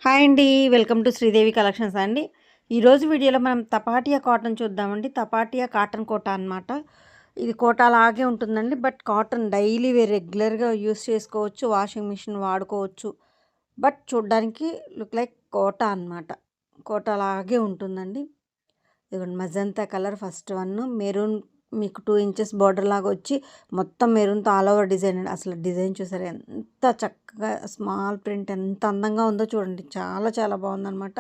Hi అండి. Welcome to Sridevi collections అండి. ఈరోజు వీడియోలో మనం తపాటియా కాటన్ చూద్దామండి. తపాటియా కాటన్ కోట అనమాట. ఇది కోట లాగే ఉంటుందండి. బట్ కాటన్ డైలీ వేర్ రెగ్యులర్గా యూస్ చేసుకోవచ్చు. వాషింగ్ మిషన్ వాడుకోవచ్చు. బట్ చూడ్డానికి లుక్ లైక్ కోట అనమాట. కోట లాగే ఉంటుందండి. ఇదిగోండి magenta colour first one. Maroon మీకు 2 ఇంచెస్ బార్డర్ లాగా వచ్చి మొత్తం మెరూన్తో ఆల్ ఓవర్ డిజైన్ అండి. అసలు డిజైన్ చూసారు ఎంత చక్కగా స్మాల్ ప్రింట్ ఎంత అందంగా ఉందో చూడండి. చాలా చాలా బాగుందనమాట.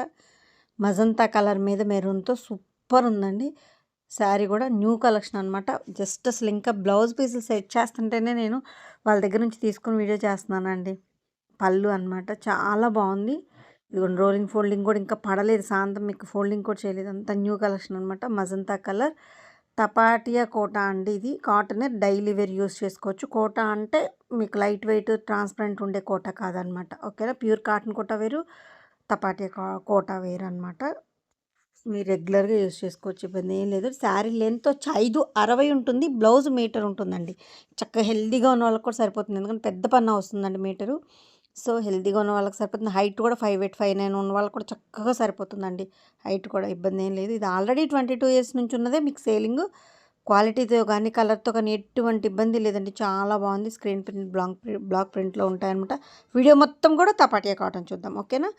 మజంతా కలర్ మీద మెరూన్తో సూపర్ ఉందండి. శారీ కూడా న్యూ కలెక్షన్ అనమాట. జస్ట్ అసలు ఇంకా బ్లౌజ్ పీసులు సెట్ చేస్తుంటేనే నేను వాళ్ళ దగ్గర నుంచి తీసుకుని వీడియో చేస్తున్నానండి. పళ్ళు అనమాట చాలా బాగుంది. ఇదిగోండి రోలింగ్ ఫోల్డింగ్ కూడా ఇంకా పడలేదు. సాయంత్రం మీకు ఫోల్డింగ్ కూడా చేయలేదు. అంత న్యూ కలెక్షన్ అనమాట. మజంతా కలర్ తపాటియా కోట అండి. ఇది కాటనే డైలీ వేర్ యూస్ చేసుకోవచ్చు. కోట అంటే మీకు లైట్ వెయిట్ ట్రాన్స్పరెంట్ ఉండే కోట కాదనమాట. ఓకేనా, ప్యూర్ కాటన్ కోట వేరు, తపాటియా కోట వేరు అనమాట. మీరు రెగ్యులర్గా యూస్ చేసుకోవచ్చు, ఇబ్బంది ఏం లేదు. శారీ లెంత్ వచ్చి 5:60 ఉంటుంది. బ్లౌజ్ మీటర్ ఉంటుందండి. చక్కగా హెల్దీగా ఉన్న వాళ్ళకి కూడా సరిపోతుంది. ఎందుకంటే పెద్ద పన్నా వస్తుందండి మీటరు. సో హెల్తీగా ఉన్న వాళ్ళకి సరిపోతుంది. హైట్ కూడా 5'8", 5'9" ఉన్న వాళ్ళకి కూడా చక్కగా సరిపోతుందండి. హైట్ కూడా ఇబ్బంది ఏం లేదు. ఇది ఆల్రెడీ 22 ఇయర్స్ నుంచి ఉన్నదే మీకు సేలింగ్. క్వాలిటీతో కానీ కలర్తో కానీ ఎటువంటి ఇబ్బంది లేదండి. చాలా బాగుంది. స్క్రీన్ ప్రింట్ బ్లాక్ ప్రింట్లో ఉంటాయన్నమాట. వీడియో మొత్తం కూడా తపాటియా కాటన్ చూద్దాం. ఓకేనా.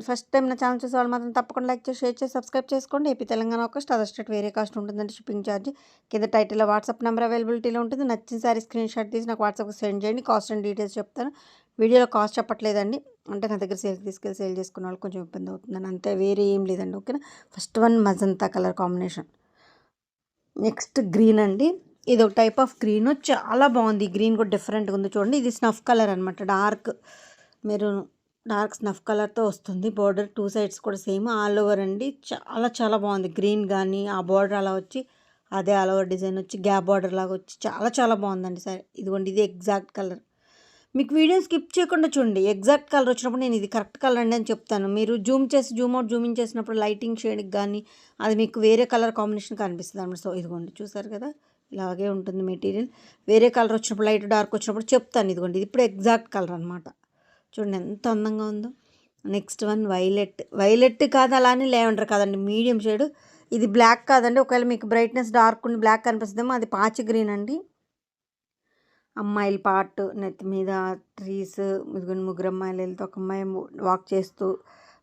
ఫస్ట్ టైం నా ఛానల్ చూసే వాళ్ళు మాత్రం తప్పకుండా లైక్ చేసి షేర్ చేసి సబ్స్క్రైబ్ చేసుకోండి. AP Telangana cost, other state వేరే కాస్ట్ ఉంటుందండి. షిప్పింగ్ ఛార్జ్ కింద టైటిల్లో వాట్సాప్ నెంబర్ అవైలబిలిటీలో ఉంటుంది. నచ్చిన సారీ స్క్రీన్ షాట్ తీసి నాకు వాట్సాప్కి సెండ్ చేయండి. కాస్ట్ అండ్ డీటెయిల్స్ చెప్తాను. వీడియోలో కాస్ట్ చెప్పట్లేదండి. అంటే నా దగ్గర తీసుకెళ్ళి సేల్ చేసుకున్న వాళ్ళు కొంచెం ఇబ్బంది అవుతుందని, అంతే, వేరే ఏం లేదండి. ఓకేనా. First one magenta colour combination. Next green అండి. ఇది ఒక టైప్ ఆఫ్ గ్రీన్, చాలా బాగుంది. ఈ గ్రీన్ కూడా డిఫరెంట్గా ఉంది చూడండి. ఇది స్నఫ్ కలర్ అనమాట. డార్క్ స్నఫ్ కలర్తో వస్తుంది. బార్డర్ 2 సైడ్స్ కూడా సేమ్ ఆల్ ఓవర్ అండి. చాలా చాలా బాగుంది. గ్రీన్ కానీ ఆ బార్డర్ అలా వచ్చి అదే ఆల్ ఓవర్ డిజైన్ వచ్చి గ్యాప్ బార్డర్ లాగా వచ్చి చాలా చాలా బాగుందండి. సరే ఇదిగోండి, ఇది ఎగ్జాక్ట్ కలర్. మీకు వీడియో స్కిప్ చేయకుండా చూడండి. ఎగ్జాక్ట్ కలర్ వచ్చినప్పుడు నేను ఇది కరెక్ట్ కలర్ అండి అని చెప్తాను. మీరు జూమ్ చేసి జూమ్ అవుట్ జూమ్ ఇన్ చేసినప్పుడు లైటింగ్ షేడ్కి కానీ అది మీకు వేరే కలర్ కాంబినేషన్ కనిపిస్తుంది అనమాట. సో ఇదిగోండి చూసారు కదా, ఇలాగే ఉంటుంది మెటీరియల్. వేరే కలర్ వచ్చినప్పుడు లైట్ డార్క్ వచ్చినప్పుడు చెప్తాను. ఇదిగోండి ఇది ఇప్పుడు ఎగ్జాక్ట్ కలర్ అనమాట. చూడండి ఎంత అందంగా ఉందో. నెక్స్ట్ వన్ వైలెట్ కాదు, అలానే లేవండర్ కాదండి, మీడియం షేడ్. ఇది బ్లాక్ కాదండి. ఒకవేళ మీకు బ్రైట్నెస్ డార్క్ ఉండి బ్లాక్ కనిపిస్తుందేమో, అది పాచి గ్రీన్ అండి. అమ్మాయిల పార్ట్ నెత్తి మీద ట్రీస్, ఇదిగోండి ముగ్గురు అమ్మాయిలు వెళ్తే ఒక అమ్మాయి వాక్ చేస్తూ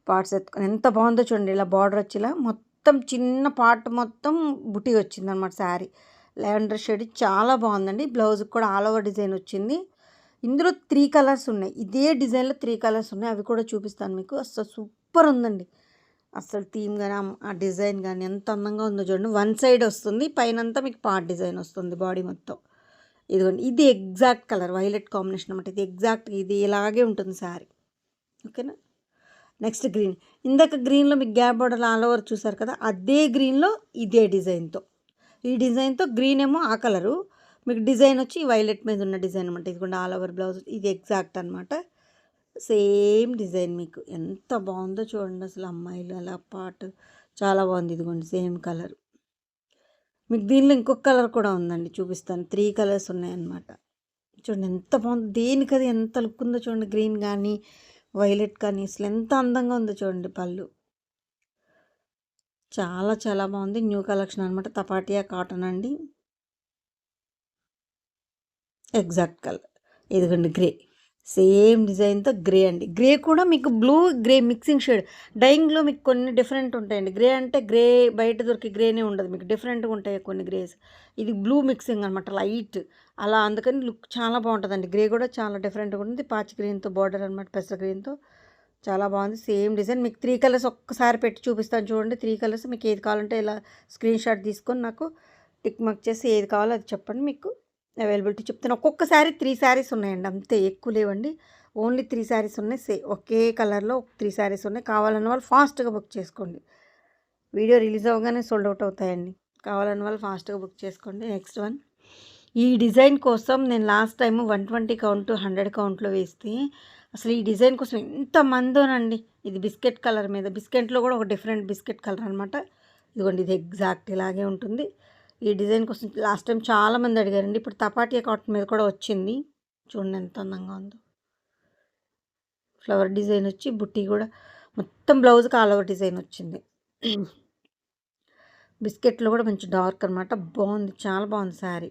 పార్ట్స్ ఎత్తుకొని ఎంత బాగుందో చూడండి. ఇలా బార్డర్ వచ్చి ఇలా మొత్తం చిన్న పార్ట్ మొత్తం బుటీ వచ్చింది అనమాట. శారీ లెవెండర్ షేడ్ చాలా బాగుందండి. బ్లౌజ్కి కూడా ఆల్ ఓవర్ డిజైన్ వచ్చింది. ఇందులో 3 కలర్స్ ఉన్నాయి. ఇదే డిజైన్లో 3 కలర్స్ ఉన్నాయి. అవి కూడా చూపిస్తాను మీకు. అసలు సూపర్ ఉందండి. అసలు థీమ్ కానీ ఆ డిజైన్ కానీ ఎంత అందంగా ఉందో చూడండి. వన్ సైడ్ వస్తుంది, పైనంతా మీకు పార్ట్ డిజైన్ వస్తుంది బాడీ మొత్తం. ఇదిగోండి ఇది ఎగ్జాక్ట్ కలర్ వైలెట్ కాంబినేషన్ అనమాట. ఇది ఎగ్జాక్ట్ ఇది ఇలాగే ఉంటుంది శారీ. ఓకేనా. Next green. ఇందాక గ్రీన్లో మీకు గ్యాప్ బార్డర్ ఆల్ ఓవర్ చూసారు కదా, అదే గ్రీన్లో ఇదే డిజైన్తో, ఈ డిజైన్తో గ్రీన్ ఏమో ఆ కలరు, మీకు డిజైన్ వచ్చి వైలెట్ మీద ఉన్న డిజైన్ అనమాట. ఇది కూడా ఆల్ ఓవర్ బ్లౌజ్. ఇది ఎగ్జాక్ట్ అనమాట. సేమ్ డిజైన్ మీకు ఎంత బాగుందో చూడండి. అసలు అమ్మాయిలు అలా పార్ట్ చాలా బాగుంది. ఇదిగోండి సేమ్ కలర్. మీకు దీనిలో ఇంకొక కలర్ కూడా ఉందండి, చూపిస్తాను. 3 కలర్స్ ఉన్నాయన్నమాట. చూడండి ఎంత బాగుంది. దేనికది ఎంత లుక్ ఉందో చూడండి. గ్రీన్ కానీ వైలెట్ కానీ అసలు ఎంత అందంగా ఉందో చూడండి. పళ్ళు చాలా చాలా బాగుంది. న్యూ కలెక్షన్ అనమాట. తపాటియా కాటన్ అండి. Exact colour. ఇదిగోండి గ్రే, సేమ్ డిజైన్తో గ్రే అండి. గ్రే కూడా మీకు బ్లూ గ్రే మిక్సింగ్ షేడ్. డైయింగ్లో మీకు కొన్ని డిఫరెంట్ ఉంటాయండి. గ్రే అంటే గ్రే బయట దొరికి గ్రేనే ఉండదు, మీకు డిఫరెంట్గా ఉంటాయి కొన్ని గ్రేస్. ఇది బ్లూ మిక్సింగ్ అనమాట, లైట్ అలా, అందుకని లుక్ చాలా బాగుంటుందండి. గ్రే కూడా చాలా డిఫరెంట్గా ఉంటుంది. పాచి గ్రీన్తో బార్డర్ అనమాట, పెసర గ్రీన్తో చాలా బాగుంది. Same design. మీకు 3 కలర్స్ ఒక్కసారి పెట్టి చూపిస్తాను చూడండి. 3 కలర్స్ మీకు ఏది కావాలంటే ఇలా స్క్రీన్ షాట్ తీసుకొని నాకు టిక్ మార్క్ చేసి ఏది కావాలో అది చెప్పండి. మీకు అవైలబిలిటీ చెప్తాను. ఒక్కొక్కసారి 3 శారీస్ ఉన్నాయండి, అంతే, ఎక్కువ లేవండి. ఓన్లీ 3 శారీస్ ఉన్నాయి. ఒకే కలర్లో 3 శారీస్ ఉన్నాయి. కావాలన్న వాళ్ళు ఫాస్ట్గా బుక్ చేసుకోండి. వీడియో రిలీజ్ అవ్వగానే సోల్డ్ అవుట్ అవుతాయండి. కావాలన్న వాళ్ళు ఫాస్ట్గా బుక్ చేసుకోండి. Next one. ఈ డిజైన్ కోసం నేను లాస్ట్ టైము 120 కౌంట్ 100 కౌంట్లో వేస్తే అసలు ఈ డిజైన్ కోసం ఎంతమందోనండి. ఇది బిస్కెట్ కలర్ మీద, బిస్కెట్లో కూడా ఒక డిఫరెంట్ బిస్కెట్ కలర్ అనమాట. ఇదిగోండి ఇది ఎగ్జాక్ట్ ఇలాగే ఉంటుంది. ఈ డిజైన్ కోసం లాస్ట్ టైం చాలామంది అడిగారండి. ఇప్పుడు తపాటియా కాటన్ మీద కూడా వచ్చింది. చూడండి ఎంత అందంగా ఉందో. ఫ్లవర్ డిజైన్ వచ్చి బుట్టి కూడా మొత్తం బ్లౌజ్కి ఆల్ ఓవర్ డిజైన్ వచ్చింది. బిస్కెట్లో కూడా మంచి డార్క్ అనమాట. బాగుంది, చాలా బాగుంది శారీ.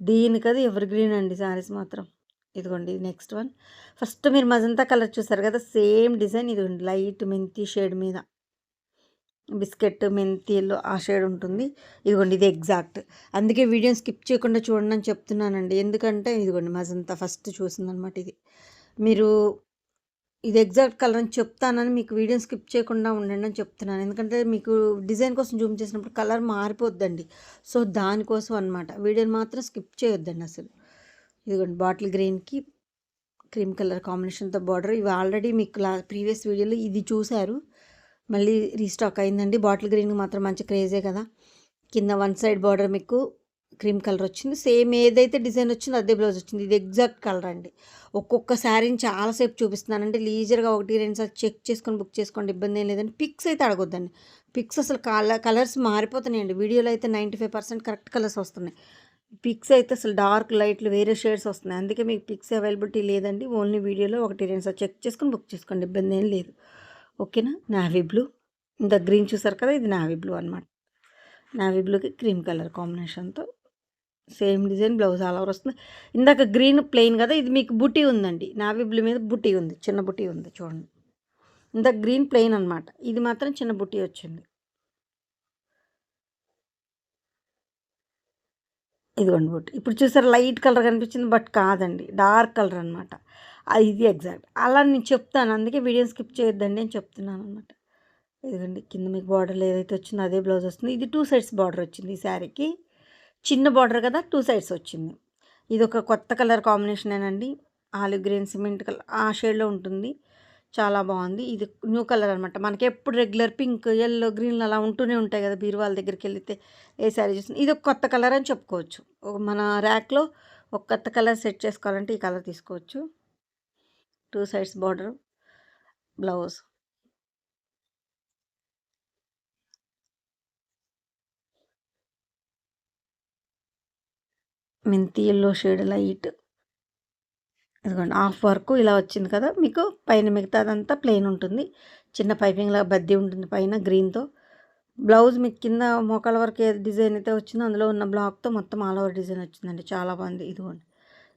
దీనికది ఎవర్ గ్రీన్ అండి శారీస్ మాత్రం. ఇదిగోండి ఇది నెక్స్ట్ వన్. ఫస్ట్ మీరు మజంతా కలర్ చూసారు కదా, సేమ్ డిజైన్ ఇదిగోండి లైట్ మెంతి షేడ్ మీద బిస్కెట్ మెంతిలో ఆ షేడ్ ఉంటుంది. ఇదిగోండి ఇది ఎగ్జాక్ట్. అందుకే వీడియోని స్కిప్ చేయకుండా చూడండి అని చెప్తున్నానండి. ఎందుకంటే ఇదిగోండి మజంతా ఫస్ట్ చూసిందనమాట ఇది. మీరు ఇది ఎగ్జాక్ట్ కలర్ అని చెప్తానని మీకు వీడియోని స్కిప్ చేయకుండా ఉండండి అని చెప్తున్నాను. ఎందుకంటే మీకు డిజైన్ కోసం జూమ్ చేసినప్పుడు కలర్ మారిపోద్దండి. సో దానికోసం అనమాట. వీడియోని మాత్రం స్కిప్ చేయొద్దండి అసలు. ఇదిగోండి బాటిల్ గ్రీన్కి క్రీమ్ కలర్ కాంబినేషన్తో బార్డర్. ఇవి ఆల్రెడీ మీకు ప్రీవియస్ వీడియోలో ఇది చూశారు, మళ్ళీ రీస్టాక్ అయిందండి. బాటిల్ గ్రీన్కి మాత్రం మంచి క్రేజే కదా. కింద వన్ సైడ్ బార్డర్ మీకు క్రీమ్ కలర్ వచ్చింది. సేమ్ ఏదైతే డిజైన్ వచ్చిందో అదే బ్లౌజ్ వచ్చింది. ఇది ఎగ్జాక్ట్ కలర్ అండి. ఒక్కొక్క శారీని చాలాసేపు చూపిస్తున్నానండి. లీజర్గా 1-2 సార్లు చెక్ చేసుకొని బుక్ చేసుకోండి, ఇబ్బంది ఏం లేదండి. పిక్స్ అయితే అడగొద్దండి. పిక్స్ అసలు కలర్స్ మారిపోతున్నాయండి. వీడియోలో అయితే 95% కరెక్ట్ కలర్స్ వస్తున్నాయి. పిక్స్ అయితే అసలు డార్క్ లైట్లు వేరే షేడ్స్ వస్తున్నాయి. అందుకే మీకు పిక్స్ అవైలబిలిటీ లేదండి. ఓన్లీ వీడియోలో 1-2 సార్లు చెక్ చేసుకొని బుక్ చేసుకోండి, ఇబ్బంది ఏం లేదు. ఓకేనా. నావీ బ్లూ, ఇంత గ్రీన్ చూసారు కదా, ఇది నావీ బ్లూ అనమాట. నావీ బ్లూకి క్రీమ్ కలర్ కాంబినేషన్తో same design blouse all over వస్తుంది. ఇందాక గ్రీన్ ప్లెయిన్ కదా, ఇది మీకు బుటీ ఉందండి. నావీ బ్లూ మీద బుటీ ఉంది, చిన్న బుటీ ఉంది చూడండి. ఇందాక గ్రీన్ ప్లెయిన్ అనమాట, ఇది మాత్రం చిన్న బుటీ వచ్చింది. ఇదిగోండి బుట్టి. ఇప్పుడు చూసారు లైట్ కలర్ కనిపించింది, బట్ కాదండి, డార్క్ కలర్ అనమాట. ఇది ఎగ్జాక్ట్ అలా నేను చెప్తాను. అందుకే వీడియో స్కిప్ చేయొద్దండి అని చెప్తున్నాను అనమాట. ఇదిగోండి కింద మీకు బార్డర్లో ఏదైతే వచ్చిందో అదే బ్లౌజ్ వస్తుంది. ఇది 2 సైడ్స్ బార్డర్ వచ్చింది ఈ శారీకి. చిన్న బార్డర్ కదా, 2 సైడ్స్ వచ్చింది. ఇది ఒక కొత్త కలర్ కాంబినేషనేనండి. ఆలివ్ గ్రీన్ సిమెంట్ కలర్ ఆ షేడ్లో ఉంటుంది. చాలా బాగుంది. ఇది న్యూ కలర్ అనమాట. మనకి ఎప్పుడు రెగ్యులర్ పింక్, యెల్లో, గ్రీన్లు అలా ఉంటూనే ఉంటాయి కదా, బీరువాల దగ్గరికి వెళ్తే ఏ శారీ చూసిన. ఇది ఒక కొత్త కలర్ అని చెప్పుకోవచ్చు. మన ర్యాక్లో ఒక కొత్త కలర్ సెట్ చేసుకోవాలంటే ఈ కలర్ తీసుకోవచ్చు. 2 సైడ్స్ బార్డర్ బ్లౌజ్. మెంతి ఎల్లో షేడ్ లైట్. ఇదిగోండి హాఫ్ వర్క్ ఇలా వచ్చింది కదా మీకు. పైన మిగతాదంతా ప్లెయిన్ ఉంటుంది. చిన్న పైపింగ్లా బద్ది ఉంటుంది పైన గ్రీన్తో. బ్లౌజ్ మీకు కింద మోకాల వరకు ఏ డిజైన్ అయితే వచ్చిందో అందులో ఉన్న బ్లాక్తో మొత్తం ఆల్ ఓవర్ డిజైన్ వచ్చిందండి. చాలా బాగుంది. ఇదిగోండి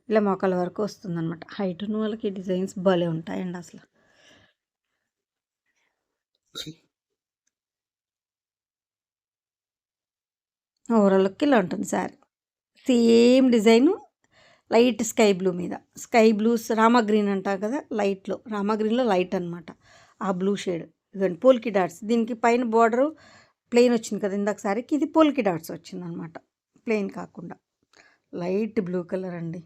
ఇలా మోకాల వరకు వస్తుందన్నమాట. హైట్ ఉన్న వాళ్ళకి డిజైన్స్ భలే ఉంటాయండి అసలు. ఓవరాల్ లుక్ ఇలా ఉంటుంది sari. Same design light sky blue మీద. స్కై బ్లూస్ రామా గ్రీన్ అంటారు కదా, లైట్లో రామా గ్రీన్లో లైట్ అనమాట ఆ బ్లూ షేడ్. ఇదండి పోల్కి డాట్స్. దీనికి పైన బార్డరు ప్లెయిన్ వచ్చింది కదా ఇందాక సారీకి, ఇది పోల్కి డాట్స్ వచ్చిందనమాట, ప్లెయిన్ కాకుండా. లైట్ బ్లూ కలర్ అండి.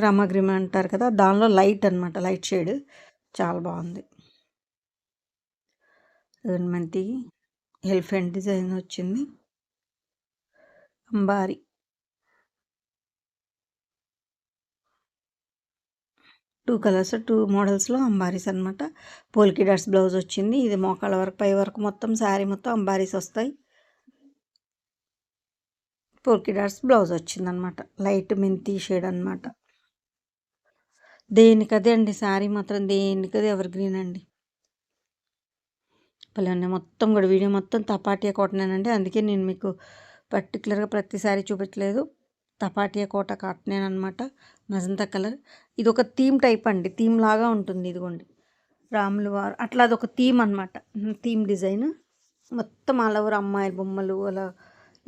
రామా గ్రీన్ అంటారు కదా, దానిలో లైట్ అనమాట, లైట్ షేడ్. చాలా బాగుంది. మనకి ఎలిఫెంట్ డిజైన్ వచ్చింది. అంబారి 2 కలర్స్ 2 మోడల్స్లో అంబారీస్ అనమాట. పోల్కి డాట్స్ బ్లౌజ్ వచ్చింది. ఇది మోకాళ్ళ వరకు పై వరకు మొత్తం శారీ మొత్తం అంబారీస్ వస్తాయి. పోల్కి డాట్స్ బ్లౌజ్ వచ్చిందనమాట. లైట్ మెంతి షేడ్ అనమాట. దేనికదే అండి శారీ మాత్రం, దేనికదే ఎవర్ గ్రీన్ అండి. భలే ఉన్నాయి. మొత్తం కూడా వీడియో మొత్తం తపాటియా కాటనేనండి. అందుకే నేను మీకు పర్టికులర్గా ప్రతి శారీ చూపించలేదు. తపాటియా కోట కాటనేనమాట. Magenta colour. ఇది ఒక థీమ్ టైప్ అండి, థీమ్ లాగా ఉంటుంది. ఇదిగోండి రాములు వారు అట్లా, అదొక థీమ్ అనమాట. థీమ్ డిజైన్ మొత్తం ఆల్ ఓవర్ అమ్మాయిల బొమ్మలు అలా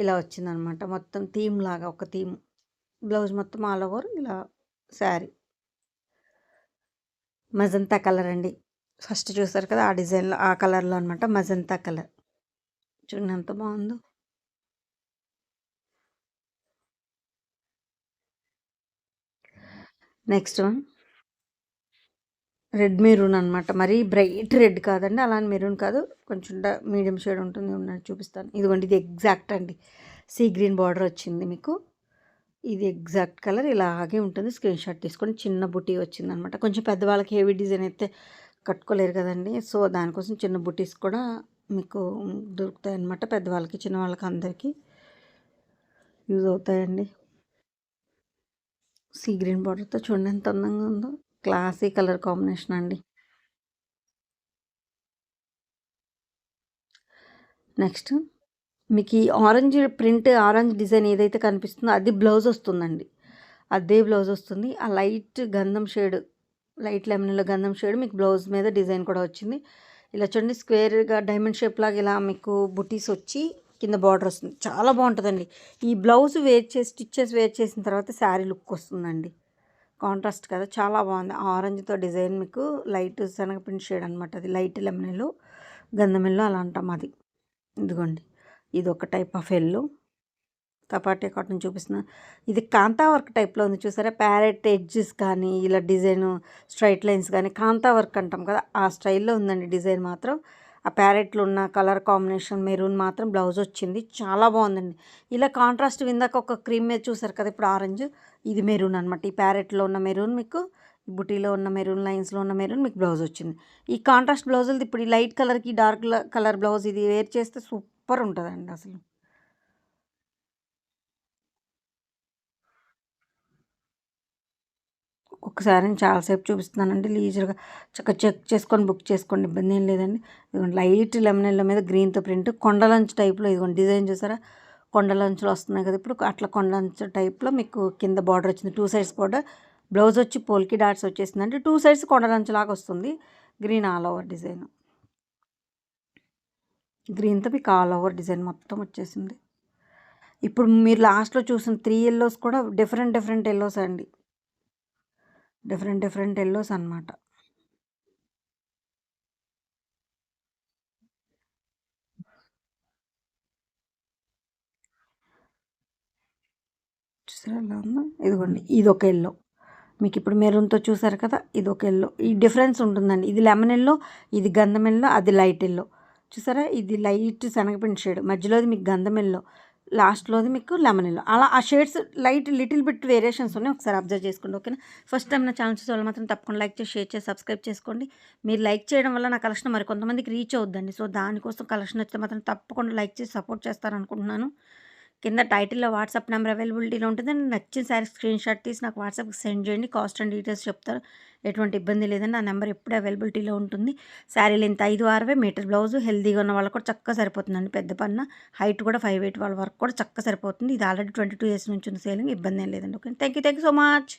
ఇలా వచ్చిందనమాట. మొత్తం థీమ్ లాగా ఒక థీమ్. బ్లౌజ్ మొత్తం ఆల్ ఓవర్ ఇలా శారీ. మజంతా కలర్ అండి. ఫస్ట్ చూసారు కదా ఆ డిజైన్లో ఆ కలర్లో అనమాట, మజంతా కలర్. చూడండి ఎంత బాగుందో. నెక్స్ట్ వన్ రెడ్ మెరూన్ అనమాట. మరీ బ్రైట్ రెడ్ కాదండి, అలానే మెరూన్ కాదు, కొంచెం మీడియం షేడ్ ఉంటుంది. ఉన్నట్టు చూపిస్తాను. ఇదిగోండి ఇది ఎగ్జాక్ట్ అండి. సీ గ్రీన్ బార్డర్ వచ్చింది మీకు. ఇది ఎగ్జాక్ట్ కలర్ ఇలాగే ఉంటుంది. స్క్రీన్ షాట్ తీసుకొని చిన్న బుటీ వచ్చిందనమాట. కొంచెం పెద్దవాళ్ళకి హెవీ డిజైన్ అయితే కట్టుకోలేరు కదండి, సో దానికోసం చిన్న బుటీస్ కూడా మీకు దొరుకుతాయి అన్నమాట. పెద్దవాళ్ళకి చిన్నవాళ్ళకి అందరికీ యూజ్ అవుతాయండి. సీ గ్రీన్ బార్డర్తో చూడండి ఎంత అందంగా ఉందో. క్లాసీ కలర్ కాంబినేషన్ అండి. నెక్స్ట్ మీకు ఈ ఆరెంజ్ ప్రింట్, ఆరెంజ్ డిజైన్ ఏదైతే కనిపిస్తుందో అది బ్లౌజ్ వస్తుందండి. అదే బ్లౌజ్ వస్తుంది. ఆ లైట్ గంధం షేడ్, లైట్ లెమన్‌లో గంధం షేడ్ మీకు బ్లౌజ్ మీద డిజైన్ కూడా వచ్చింది. ఇలా చూడండి స్క్వేర్‌గా డైమండ్ షేప్ లాగా ఇలా మీకు బుటీస్ వచ్చి కింద బార్డర్ వస్తుంది. చాలా బాగుంటుందండి. ఈ బ్లౌజ్ వేర్ చేసి స్టిచెస్ వేర్ చేసిన తర్వాత శారీ లుక్ వస్తుందండి. కాంట్రాస్ట్ కదా చాలా బాగుంది. ఆరెంజ్‌తో డిజైన్ మీకు లైట్ శనగపిండి షేడ్ అనమాట. అది లైట్ లెమన్ యెల్లో, గంధం యెల్లో అలా అంటాం అది. ఇదిగోండి. ఇదొక టైప్ ఆఫ్ యెల్లో. తపాటియా కాటన్ చూపిస్తున్నా. ఇది కాంతా వర్క్ టైప్‌లో ఉంది చూసారా? ప్యారెట్ ఎడ్జెస్ కానీ, ఇలా డిజైను స్ట్రెయిట్ లైన్స్ కానీ, కాంతా వర్క్ అంటాం కదా! ఆ స్టైల్‌లో ఉందండి డిజైన్ మాత్రం. ఆ ప్యారెట్‌లో ఉన్న కలర్ కాంబినేషన్ మెరూన్ మాత్రం బ్లౌజ్ వచ్చింది. చాలా బాగుందండి. ఇలా కాంట్రాస్ట్ ఇందాక ఒక క్రీమ్ మీద చూసారు కదా! ఇప్పుడు ఆరెంజ్. ఇది మెరూన్ అనమాట. ఈ ప్యారెట్‌లో ఉన్న మెరూన్ మీకు, ఈ బుటీలో ఉన్న మెరూన్, లైన్స్‌లో ఉన్న మెరూన్ మీకు బ్లౌజ్ వచ్చింది. ఈ కాంట్రాస్ట్ బ్లౌజులది ఇప్పుడు ఈ లైట్ కలర్‌కి డార్క్ కలర్ బ్లౌజ్ ఇది వేర్ చేస్తే సూపర్ ఉంటదండి అసలు. ఒక్కొక్కసారి చాలాసేపు చూపిస్తున్నానండి. లీజర్‌గా చక్కగా చెక్ చేసుకొని బుక్ చేసుకోండి. ఇబ్బంది ఏం లేదండి. ఇదిగోండి లైట్ లెమన్ యెల్లో మీద గ్రీన్‌తో ప్రింట్ కొండలంచు టైప్‌లో ఇదిగోండి డిజైన్ చూసారా? కొండలంచులు వస్తున్నాయి కదా! ఇప్పుడు అట్లా కొండలంచు టైప్‌లో మీకు కింద బార్డర్ వచ్చింది. 2 సైడ్స్ బార్డర్. బ్లౌజ్ వచ్చి పోల్కి డాట్స్ వచ్చేసిందండి. 2 సైడ్స్ కొండలంచులాగా వస్తుంది. Green all over design. గ్రీన్‌తో మీకు ఆల్ ఓవర్ డిజైన్ మొత్తం వచ్చేసింది. ఇప్పుడు మీరు లాస్ట్‌లో చూసిన 3 యెల్లోస్ కూడా డిఫరెంట్ డిఫరెంట్ యెల్లోస్ అండి. డిఫరెంట్ డిఫరెంట్ యెల్లోస్ అనమాట. చూసారా ఎలా ఉందో? ఇదిగోండి ఇదొక యెల్లో. మీకిప్పుడు మెరూన్‌తో చూసారు కదా! ఇదొక యెల్లో. ఈ డిఫరెన్స్ ఉంటుందండి. ఇది లెమన్ యెల్లో, ఇది గంధం యెల్లో, అది లైట్ యెల్లో. చూసారా? ఇది లైట్ శనగపిండి షేడ్. మధ్యలోది మీకు గంధం యెల్లో. లాస్ట్‌లోది మీకు లెమన్ యెల్లో. అలా ఆ shades light little bit variations ఉన్నాయి. ఒకసారి అబ్జర్వ్ చేసుకోండి. ఓకేనా? ఫస్ట్ టైం నా ఛానల్ చూసే వాళ్ళు మాత్రం తప్పకుండా లైక్ చేసి, షేర్ చేసి, సబ్స్క్రైబ్ చేసుకోండి. మీరు లైక్ చేయడం వల్ల నా కలెక్షన్ మరి కొంతమందికి రీచ్ అవుద్దండి. సో, దానికోసం కలెక్షన్ నచ్చితే మాత్రం తప్పకుండా లైక్ చేసి సపోర్ట్ చేస్తారనుకుంటున్నాను. కింద టైటిల్‌లో వాట్సాప్ నంబర్ అవైలబిలిటీలో ఉంటుందండి. నచ్చిన శారీ స్క్రీన్‌షాట్ తీసి నాకు వాట్సాప్‌కి సెండ్ చేయండి. కాస్ట్ అండ్ డీటెయిల్స్ చెప్తారు. ఎటువంటి ఇబ్బంది లేదండి. ఆ నెంబర్ ఎప్పుడూ అవైలబిలిటీలో ఉంటుంది. శారీ లెంత్ 5, 6 మీటర్ బ్లౌజు హెల్తీగా ఉన్న వాళ్ళకి కూడా చక్కగా సరిపోతుందండి. పెద్ద పన్న హైట్ కూడా 5'8" వాళ్ళ వరకు కూడా చక్కగా సరిపోతుంది. ఇది ఆల్రెడీ 22 ఇయర్స్ నుంచి ఉంది సేలింగ్. ఇబ్బంది ఏం లేదండి. Okay. Thank you so much.